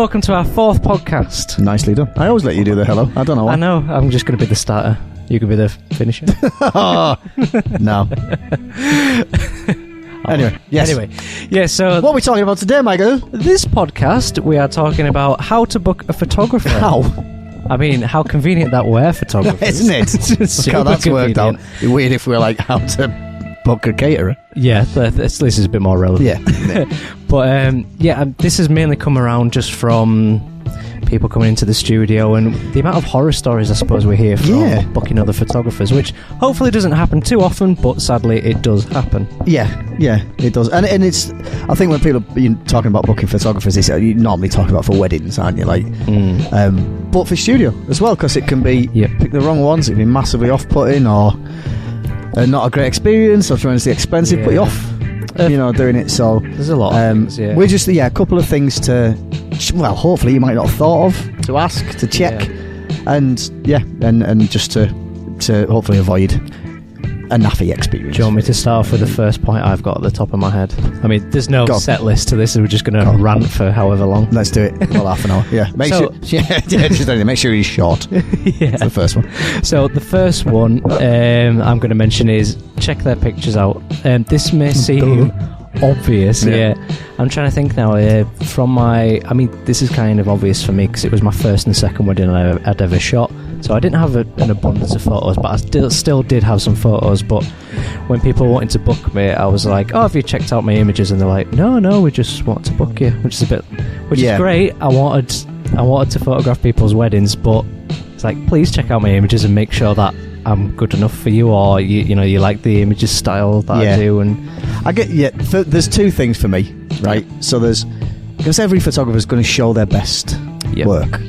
welcome to our 4th podcast. Nicely done. I always let you do the hello. I don't know why. I know, I'm just going to be the starter. You can be the finisher. No. Anyway, yes. Anyway, yeah, so what are we talking about today, Michael? this podcast, we are talking about how to book a photographer. How? I mean, how convenient that we're photographers. Isn't it? Look how that's worked out. It'd be weird if we were like, how to book a caterer. Yeah, this is a bit more relevant. Yeah. But, this has mainly come around just from people coming into the studio and the amount of horror stories I suppose we hear from booking other photographers, which hopefully doesn't happen too often, but sadly it does happen. Yeah, it does. And it's, I think when people are talking about booking photographers, it's, you normally talk about for weddings, aren't you? Like, but for studio as well, because it can be, pick the wrong ones, it can be massively off-putting or not a great experience or tremendously expensive, put you off, doing it. So there's a lot of things, we're just, a couple of things to, well, hopefully you might not have thought of, to ask, to check, and just to hopefully avoid a naffy experience. Do you want me to start off with the first point I've got at the top of my head? I mean, there's no set list to this, we're just going to rant for however long. Let's do it. Well, half an hour. Yeah. Make sure he's short. That's the first one. So the first one I'm going to mention is check their pictures out. This may seem obvious, I'm trying to think now. This is kind of obvious for me because it was my first and second wedding I'd ever shot, so I didn't have an abundance of photos, but I still did have some photos. But when people wanted to book me, I was like, oh, have you checked out my images? And they're like, no, we just want to book you, which is great. I wanted to photograph people's weddings, but it's like, please check out my images and make sure that I'm good enough for you, or you like the images style that I do. And I get there's two things for me, right? So because every photographer is going to show their best work,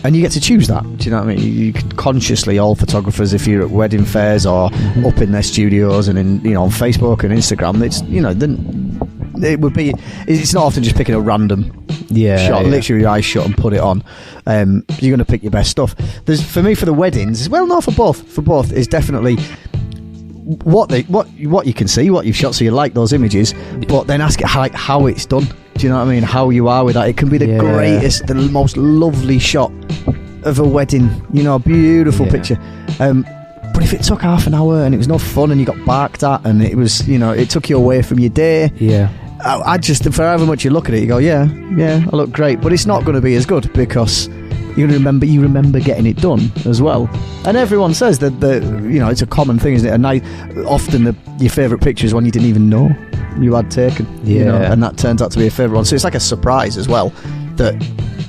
and you get to choose that. Do you know what I mean? You can consciously, all photographers, if you're at wedding fairs or up in their studios and in on Facebook and Instagram, it's then it would be. It's not often just picking a random shot, literally your eyes shut and put it on. You're going to pick your best stuff. For me, for the weddings, for both is definitely what you can see, what you've shot, so you like those images, but then ask it how it's done. Do you know what I mean? How you are with that. It can be the greatest, the most lovely shot of a wedding, a beautiful picture. But if it took half an hour and it was no fun and you got barked at and it was, it took you away from your day. I just, for however much you look at it, you go, I look great, but it's not going to be as good because you remember getting it done as well. And everyone says that it's a common thing, isn't it? Often your favourite picture is one you didn't even know you had taken, and that turns out to be a favourite one. So it's like a surprise as well that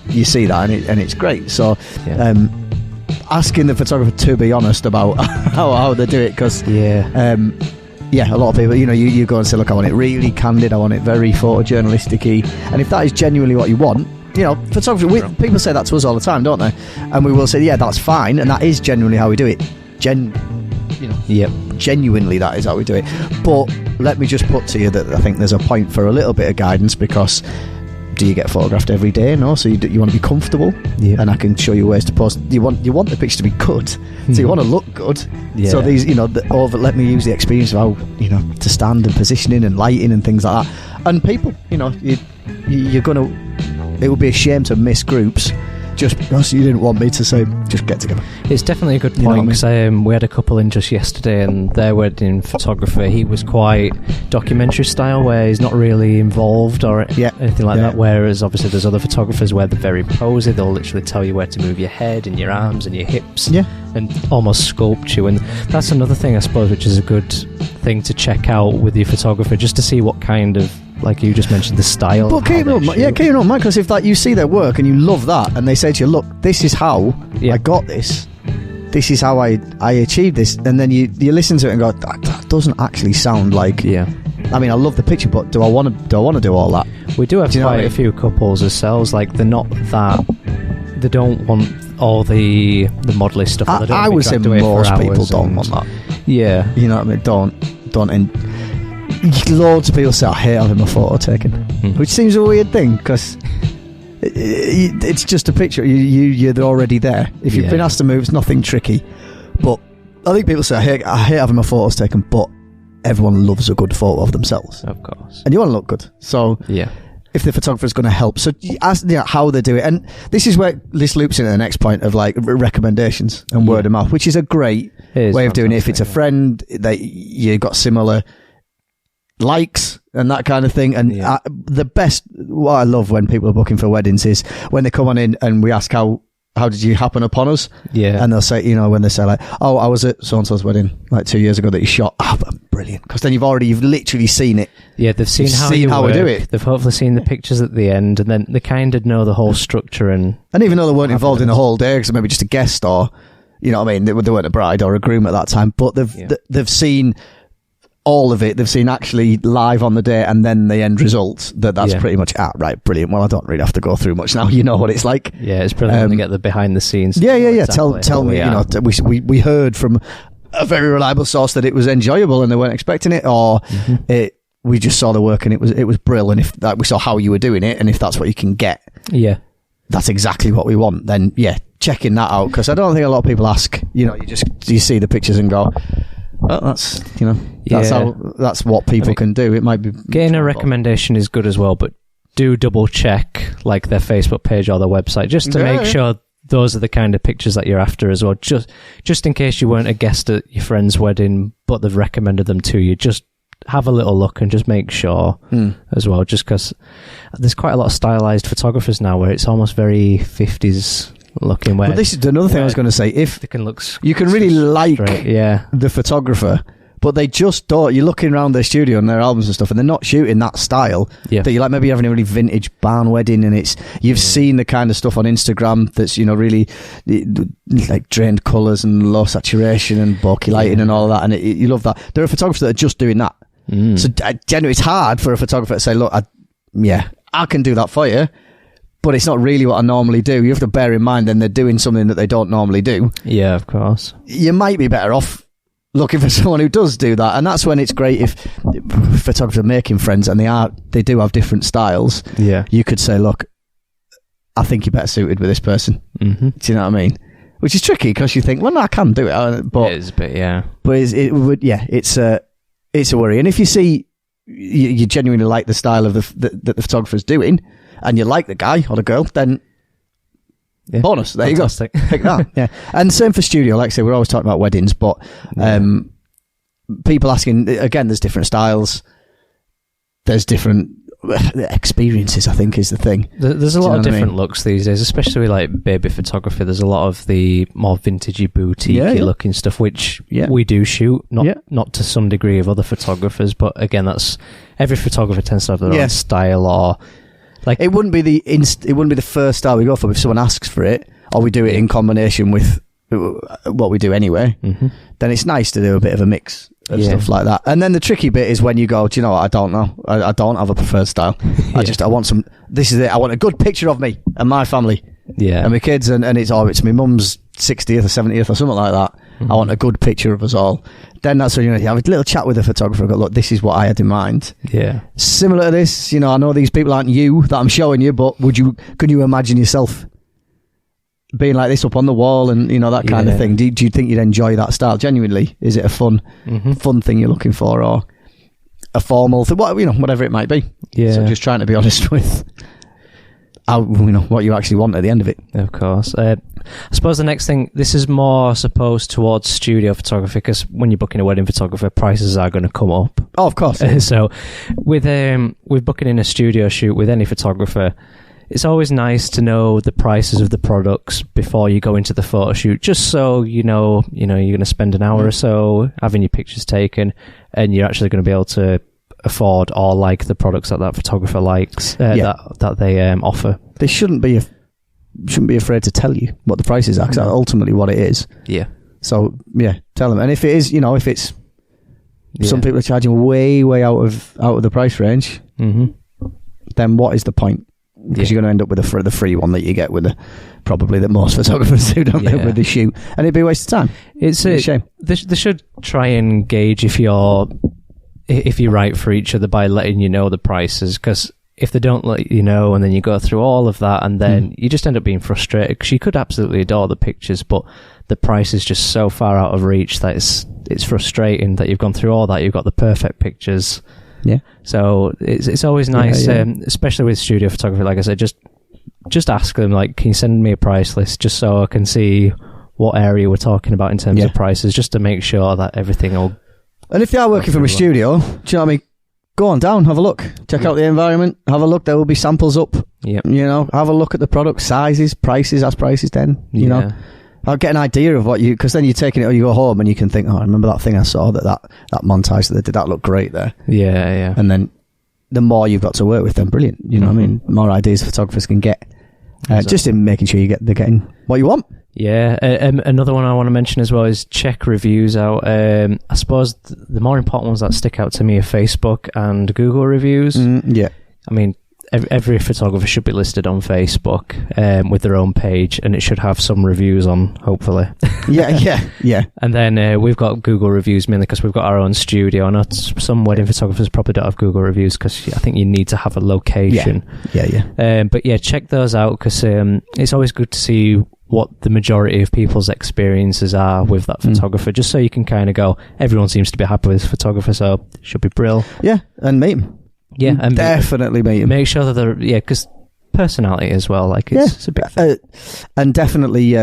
you see that and it's great. So asking the photographer to be honest about how they do it, because a lot of people, you go and say, look, I want it really candid, I want it very photojournalistic-y, and if that is genuinely what you want, photography, people say that to us all the time, don't they? And we will say, that's fine, and that is genuinely how we do it. Genuinely that is how we do it. But let me just put to you that I think there's a point for a little bit of guidance, because do you get photographed every day? No, so you want to be comfortable, and I can show you ways to pose. You want the picture to be good, so you want to look good. So these, let me use the experience of how to stand and positioning and lighting and things like that. And people, you're gonna. It would be a shame to miss groups just because you didn't want me to say just get together. It's definitely a good point, because we had a couple in just yesterday, and their wedding photographer, he was quite documentary style, where he's not really involved or anything like that, whereas obviously there's other photographers where they're very posy. They'll literally tell you where to move your head and your arms and your hips and almost sculpt you. And that's another thing, I suppose, which is a good thing to check out with your photographer, just to see what kind of, like you just mentioned, the style. But keep it on, because if you see their work and you love that, and they say to you, look, this is how I got this. This is how I achieved this, and then you listen to it and go, that doesn't actually sound like. I mean, I love the picture, but do I want to do all that? We do have quite a few couples ourselves. Like, they're not that. They don't want all the modelly stuff. I would say most people don't want that. Yeah, you know what I mean. Don't. And loads of people say, I hate having my photo taken, which seems a weird thing, because it's just a picture. You're already there. If you've been asked to move, it's nothing tricky. But I think people say, I hate having my photos taken, but everyone loves a good photo of themselves. Of course. And you want to look good. So if the photographer's going to help. So ask how they do it. And this is where this loops into the next point of like recommendations and word of mouth, which is a great way of doing it. If it's a friend that you got similar likes and that kind of thing. And the best, what I love when people are booking for weddings is when they come on in and we ask how did you happen upon us? Yeah. And they'll say, when they say like, oh, I was at so-and-so's wedding like 2 years ago that you shot. Oh, brilliant. Because then you've literally seen it. Yeah, they've seen how we do it. They've hopefully seen the pictures at the end, and then they kind of know the whole structure. And even though they weren't involved in the whole day, because maybe just a guest or, you know what I mean, they weren't a bride or a groom at that time, but they've seen all of it. They've seen actually live on the day, and then the end result. That's pretty much right. Brilliant. Well, I don't really have to go through much now. You know what it's like. Yeah, it's brilliant when they get the behind the scenes. Yeah. Exactly. Tell me. We heard from a very reliable source that it was enjoyable and they weren't expecting it, or we just saw the work and it was brilliant. If that we saw how you were doing it, and if that's what you can get, that's exactly what we want. Then checking that out, because I don't think a lot of people ask. You see the pictures and go, oh, that's what people can do. It might be getting a recommendation is good as well, but do double check like their Facebook page or their website just to make sure those are the kind of pictures that you're after as well. Just in case you weren't a guest at your friend's wedding, but they've recommended them to you, just have a little look and just make sure as well. Just because there's quite a lot of stylized photographers now where it's almost very 50s looking. Where this is another thing I was going to say. If they can look, you can really like the photographer, but they just don't. You're looking around their studio and their albums and stuff, and they're not shooting that style. That you like. Maybe you're having a really vintage barn wedding, and you've seen the kind of stuff on Instagram that's really like drained colours and low saturation and bulky lighting and all of that, and you love that. There are photographers that are just doing that. So generally, it's hard for a photographer to say, "Look, I can do that for you." But it's not really what I normally do. You have to bear in mind then they're doing something that they don't normally do. Yeah, of course. You might be better off looking for someone who does do that. And that's when it's great if photographers are making friends and they do have different styles. Yeah. You could say, look, I think you're better suited with this person. Mm-hmm. Do you know what I mean? Which is tricky because you think, well, no, I can do it. But it is a bit, yeah. But it's a worry. And if you see you genuinely like the style of that the photographer's doing, and you like the guy or the girl, then bonus. There Fantastic. You go. Pick that. Yeah. And same for studio. Like I say, we're always talking about weddings, but people asking, again, there's different styles. There's different experiences, I think, is the thing. There's a lot of different looks these days, especially with like baby photography. There's a lot of the more vintagey, boutique looking stuff, which we do shoot, not to some degree of other photographers, but again, that's every photographer tends to have their own style, or like it wouldn't be the first style we go for if someone asks for it, or we do it in combination with what we do anyway. Mm-hmm. Then it's nice to do a bit of a mix of stuff like that. And then the tricky bit is when you go, do you know what, I don't know, I don't have a preferred style. I want this is it, I want a good picture of me and my family and my kids, and it's my mum's 60th or 70th or something like that. Mm-hmm. I want a good picture of us all. Then that's when you have a little chat with the photographer and go, look, this is what I had in mind. Yeah. Similar to this, I know these people aren't you that I'm showing you, but can you imagine yourself being like this up on the wall and that kind of thing? Do you think you'd enjoy that style genuinely? Is it a fun thing you're looking for, or a formal thing, whatever it might be? So just trying to be honest with what you actually want at the end of it. Of course. I suppose the next thing, this is more supposed towards studio photography, because when you're booking a wedding photographer, prices are going to come up. Oh, of course. So with booking in a studio shoot with any photographer, it's always nice to know the prices of the products before you go into the photo shoot, just so you're going to spend an hour or so having your pictures taken, and you're actually going to be able to afford or like the products that photographer likes that they offer. They shouldn't be afraid to tell you what the prices are, because that's ultimately what it is. Yeah. So tell them. And if it is, if it's some people are charging way out of the price range, then what is the point? Because you're going to end up with the free one that you get with probably that most photographers do, don't they, with the shoot, and it'd be a waste of time. It's a shame. They should try and gauge if you're right for each other by letting you know the prices, because if they don't let you know and then you go through all of that and then you just end up being frustrated, because you could absolutely adore the pictures, but the price is just so far out of reach that it's frustrating that you've gone through all that, you've got the perfect pictures, Yeah. So it's always nice, especially with studio photography. Like I said, just ask them, like, can you send me a price list just so I can see what area we're talking about in terms of prices, just to make sure that everything will. And if they are working from a studio, do you know what I mean? Go on down, have a look, check out the environment, have a look. There will be samples up. Yeah. You know, have a look at the product sizes, prices, ask prices. Then you know, I'll get an idea of what you, because then you're taking it, or you go home and you can think, oh, I remember that thing I saw that montage that they did. That looked great there. Yeah. And then the more you've got to work with, then brilliant. You know what I mean? The more ideas photographers can get, just in making sure they're getting what you want. Yeah, another one I want to mention as well is check reviews out. I suppose the more important ones that stick out to me are Facebook and Google reviews. Yeah. I mean, every photographer should be listed on Facebook with their own page, and it should have some reviews on, hopefully. Yeah. And then we've got Google reviews mainly because we've got our own studio. I know some wedding photographers probably don't have Google reviews because I think you need to have a location. Yeah. But yeah, check those out because it's always good to see what the majority of people's experiences are with that photographer, just so you can kind of go, everyone seems to be happy with this photographer, so it should be brill. Yeah, and meet him. Yeah, and definitely meet him. Make sure that they're, because personality as well, like it's a big thing. And definitely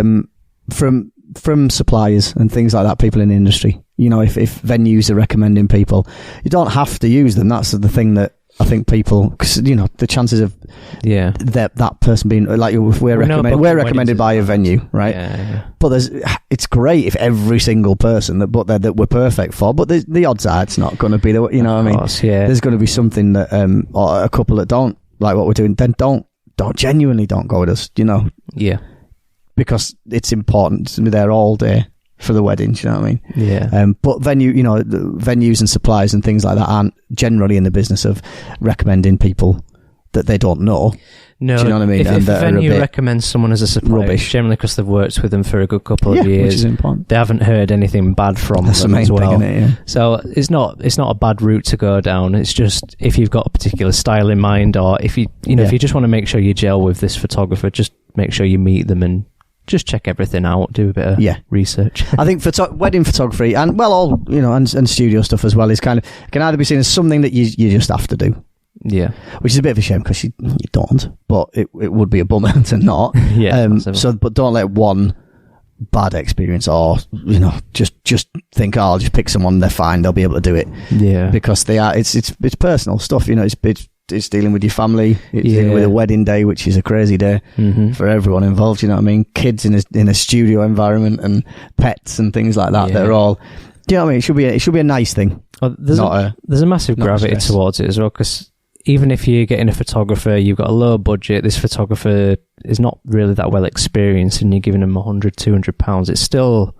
from suppliers and things like that, people in the industry. You know, if venues are recommending people, you don't have to use them. That's the thing that I think people, because you know the chances of that person being like, if we're recommended by a venue, right? Yeah. But it's great if every single person that we're perfect for, but the odds are it's not going to be the, you know what I mean? Course, yeah. There's going to be something that or a couple that don't like what we're doing, then don't genuinely don't go with us, you know? Yeah, because it's important to be there all day for the weddings, you know what I mean? Yeah. But venues and suppliers and things like that aren't generally in the business of recommending people that they don't know. No, do you know what I mean? If a venue recommends someone as a supplier, rubbish. Generally because they've worked with them for a good couple of years, which is important. They haven't heard anything bad from them as well. Thing, isn't it? Yeah. So it's not a bad route to go down. It's just if you've got a particular style in mind, or if you if you just want to make sure you gel with this photographer, just make sure you meet them and just check everything out, do a bit of research. I think wedding photography and all and studio stuff as well is can either be seen as something that you just have to do. Yeah, which is a bit of a shame because you don't, but it would be a bummer to not. But don't let one bad experience or just think, oh, I'll just pick someone, they're fine, they'll be able to do it. Yeah, because they are. It's personal stuff. It's dealing with your family. It's dealing with a wedding day, which is a crazy day for everyone involved. You know what I mean? Kids in a studio environment and pets and things like that. They're all. Do you know what I mean? It should be a nice thing. Well, there's a massive gravity towards it as well, because even if you're getting a photographer, you've got a low budget. This photographer is not really that well experienced, and you're giving them £100-200. It's still,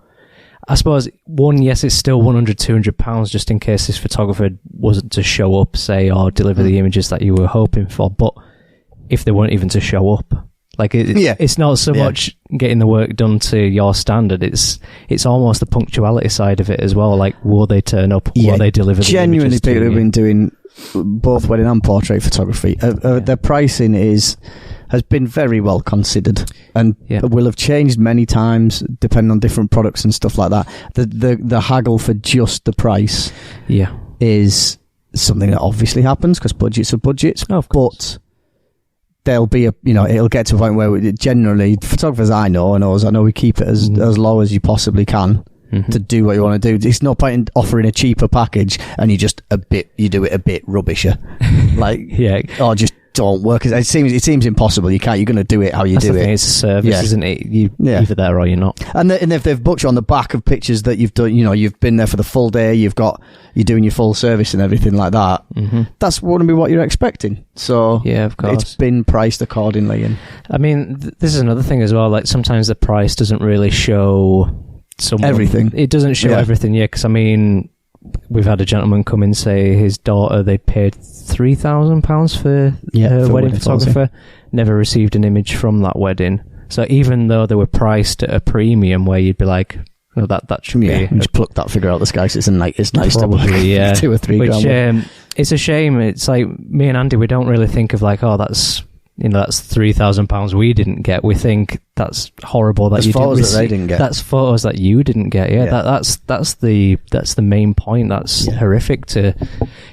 I suppose, it's still £100-200 just in case this photographer wasn't to show up, say, or deliver the images that you were hoping for. But if they weren't even to show up, like it's not so much getting the work done to your standard. It's almost the punctuality side of it as well. Like, will they turn up? Will they deliver? Genuinely, the people have been doing both wedding and portrait photography. Their pricing has been very well considered and will have changed many times depending on different products and stuff like that. The haggle for just the price is something that obviously happens because budgets are budgets. Oh, of course. But there'll be it'll get to a point where generally photographers I know we keep it as low as you possibly can to do what you want to do. It's no point in offering a cheaper package and you do it a bit rubbisher. Or just don't work. It seems impossible. You're going to do it how you do it. It's a service, isn't it? You're either there or you're not. And if they've booked you on the back of pictures that you've done, you've been there for the full day, you're doing your full service and everything like that. That's going to be what you're expecting. So of course, it's been priced accordingly. And I mean, this is another thing as well. Like sometimes the price doesn't really show everything. It doesn't show everything. Yeah, because I mean, we've had a gentleman come in, say his daughter, they paid £3,000 for her wedding photographer, never received an image from that wedding. So even though they were priced at a premium where you'd be like, oh, that should be... just pluck that figure out of the sky, so it's nice probably, to 2 or 3 grand. It's a shame. It's like me and Andy, we don't really think of like, oh, that's £3,000 we didn't get. We think that's horrible that you didn't receive. That they didn't get. That's photos that you didn't get. Yeah. That's the main point. That's horrific to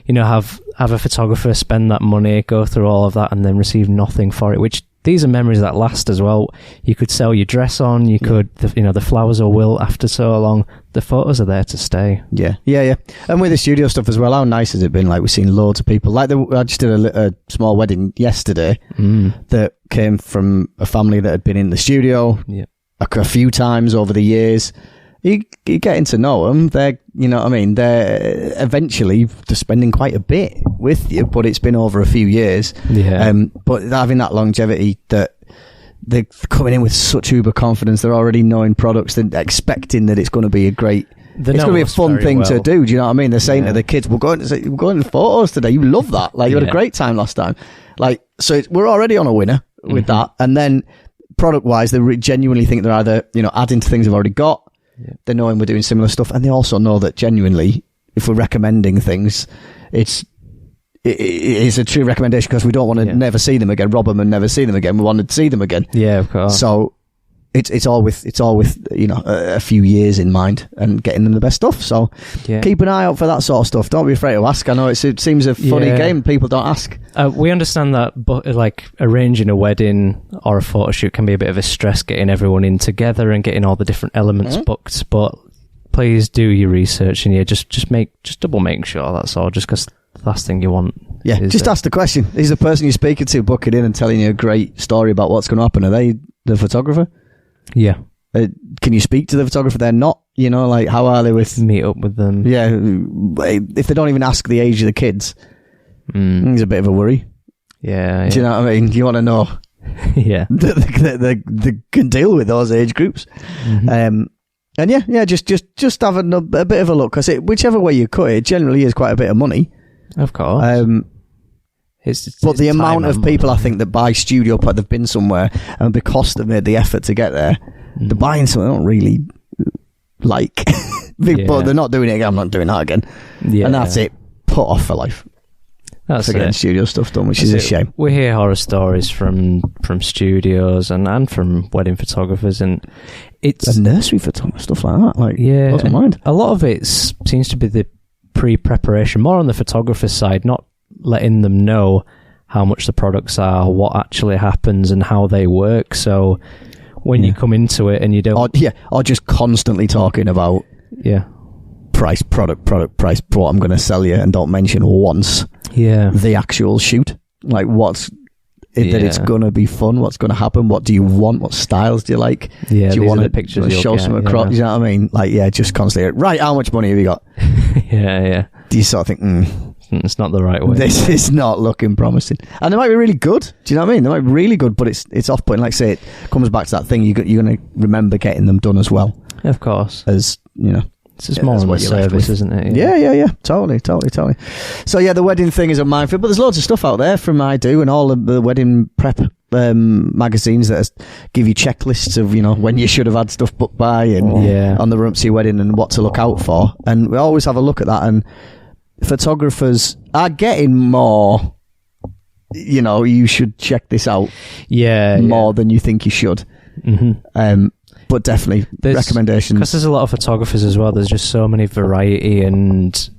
have have a photographer spend that money, go through all of that, and then receive nothing for it, which these are memories that last as well. You could sell your dress on, you could, the flowers will wilt after so long. The photos are there to stay. Yeah. And with the studio stuff as well, how nice has it been? Like, we've seen loads of people. Like, I just did a small wedding yesterday that came from a family that had been in the studio a few times over the years. You're getting to know them. They're eventually spending quite a bit with you, but it's been over a few years. Yeah. But having that longevity, that they're coming in with such uber confidence, they're already knowing products, they're expecting that it's going to be a great. It's going to be a fun thing to do. Do you know what I mean? They're saying to the kids, "We're going to photos today. You love that. Like, you had a great time last time." Like, so we're already on a winner with that. And then product wise, they genuinely think they're either adding to things they've already got. Yeah. They know we're doing similar stuff, and they also know that genuinely, if we're recommending things, it's a true recommendation, because we don't want to never see them again, rob them and never see them again. We want to see them again. Yeah, of course. So it's all with a few years in mind and getting them the best stuff. So keep an eye out for that sort of stuff. Don't be afraid to ask. I know it seems a funny game. People don't ask. We understand that, but like arranging a wedding or a photo shoot can be a bit of a stress, getting everyone in together and getting all the different elements booked. But please do your research, and just double make sure, that's all. Just because the last thing you want. Yeah, just ask the question: is the person you're speaking to booking in and telling you a great story about what's going to happen? Are they the photographer? Yeah. Can you speak to the photographer? They're not, like, how are they with... Meet up with them. Yeah. If they don't even ask the age of the kids, it's a bit of a worry. Yeah. Do you know what I mean? You want to know... Yeah. They can deal with those age groups. And just have a bit of a look, because whichever way you cut it generally is quite a bit of money. Of course. But the amount of people, I think, that buy studio part, they've been somewhere, and because they've made the effort to get there, they're buying something they don't really like. But they're not doing it again. I'm not doing that again. Yeah. And that's it. Put off for life. That's for getting studio stuff done, which is a shame. We hear horror stories from studios and from wedding photographers, and it's a nursery photographer, stuff like that. Like, doesn't mind. A lot of it seems to be the pre-preparation, more on the photographer's side, not letting them know how much the products are, what actually happens, and how they work. So when you come into it and you don't... Or just constantly talking about price, product, price, what I'm going to sell you, and don't mention once the actual shoot. Like, that it's going to be fun, what's going to happen, what do you want, what styles do you like? Yeah, do you want the pictures to show some across? You know what I mean? Like, just constantly, right, how much money have you got? Do you sort of think, it's not the right way. This is not looking promising. And they might be really good. Do you know what I mean? They might be really good, but it's off-putting. Like I say, it comes back to that thing. You're going to remember getting them done as well. Of course. As, it's just more on the service, isn't it? Yeah. Totally. So, the wedding thing is a minefield, but there's loads of stuff out there from I Do and all of the wedding prep magazines that give you checklists of, when you should have had stuff booked by and on the run up to your wedding and what to look out for. And we always have a look at that, and photographers are getting more, you should check this out more than you think you should. But definitely recommendations, because there's a lot of photographers as well. There's just so many variety and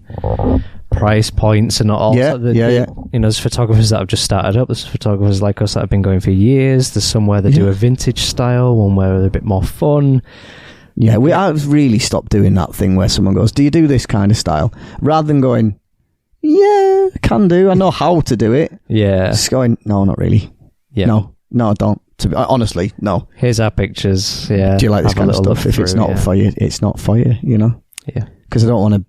price points and all. There's photographers that have just started up. There's photographers like us that have been going for years. There's some where they do a vintage style, one where they're a bit more fun. Yeah, I've really stopped doing that thing where someone goes, do you do this kind of style? Rather than going, I can do. I know how to do it. Yeah. Just going, no, not really. Yeah. No, I don't. Honestly, no. Here's our pictures. Yeah. Do you like this kind of stuff? If it's not for you, it's not for you, Yeah. Because I don't want to,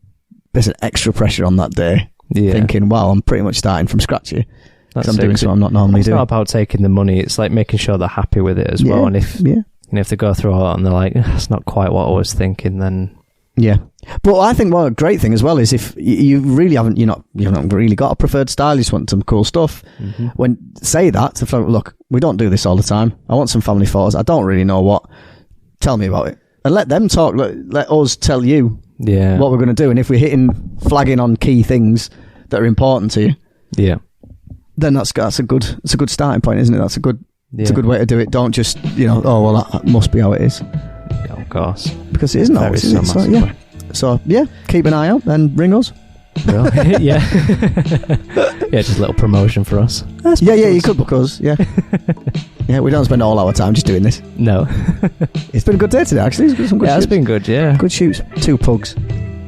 there's an extra pressure on that day. Yeah. Thinking, wow, I'm pretty much starting from scratch here. Because I'm doing something I'm not normally doing. It's not about taking the money. It's like making sure they're happy with it as well. And if they go through all that and they're like, it's not quite what I was thinking, then... Yeah. But I think a great thing as well is if you really haven't, you've not really got a preferred style, you just want some cool stuff. Say that to look, we don't do this all the time. I want some family photos. I don't really know what. Tell me about it. And let them talk. Let us tell you what we're going to do. And if we're flagging on key things that are important to you, then that's a good starting point, isn't it? That's a good way to do it. Don't just, that must be how it is. Yeah, of course. Because it isn't always, is it? So, keep an eye out and ring us. Bro. Yeah. Yeah, just a little promotion for us. Yeah, you could book us. Yeah. Yeah, we don't spend all our time just doing this. No. It's been a good day today, actually. It's been some good yeah, shoots. it's been good, yeah. Good shoots. 2 pugs.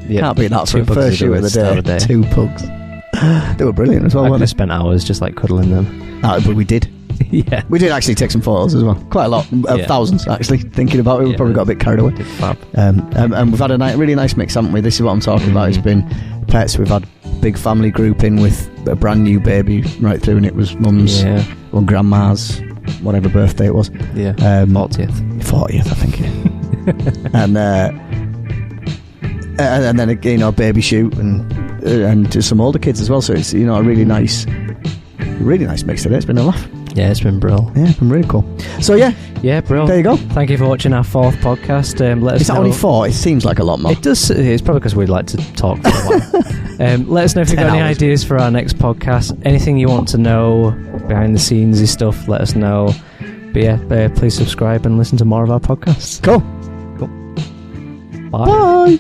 Yeah. Can't beat that for Two a pugs first is shoot a of the good day. start of 2 pugs. They were brilliant as well, I could weren't have they? spent hours just like cuddling them. But we did. Yeah. We did actually take some photos as well. Quite a lot. Yeah. Thousands, actually. Thinking about it, we probably got a bit carried away. Did fab. And we've had a really nice mix, haven't we? This is what I'm talking about. It's been pets. We've had big family group in with a brand new baby right through, and it was mum's or grandma's, whatever birthday it was. Yeah. 40th, I think. And then you know, a baby shoot and just some older kids as well. So it's, you know, a really nice mix today. It's been a laugh. Yeah, it's been brilliant. Yeah, it's been really cool. So yeah, brilliant. There you go. Thank you for watching our 4th podcast. Let us Is that know. only 4? It seems like a lot more. It does. It's probably because we'd like to talk for a while. Let us know if you've got any ideas for our next podcast. Anything you want to know, behind the scenes stuff, let us know. But yeah, please subscribe and listen to more of our podcasts. Cool. Bye. Bye.